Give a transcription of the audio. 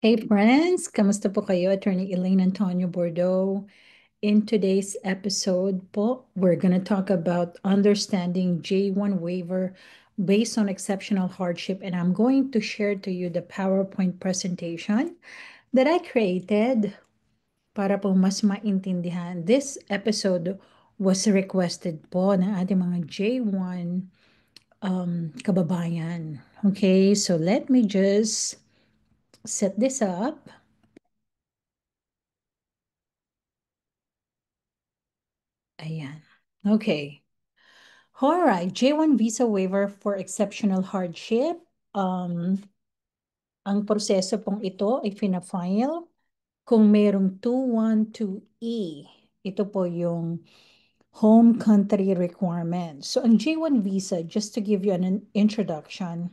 Hey friends, kamusta po kayo? Attorney Elaine Antonio Bordeaux. In today's episode po, we're going to talk about understanding J1 waiver based on exceptional hardship, and I'm going to share to you the PowerPoint presentation that I created para po mas maintindihan. This episode was requested po ng ating mga J1 kababayan. Okay, so let me just set this up. Ayan. Okay. All right. J1 visa waiver for exceptional hardship. Um, ang proseso pong ito ay fina-file kung merong 212E. Ito po yung home country requirement. So ang J1 visa, just to give you an introduction,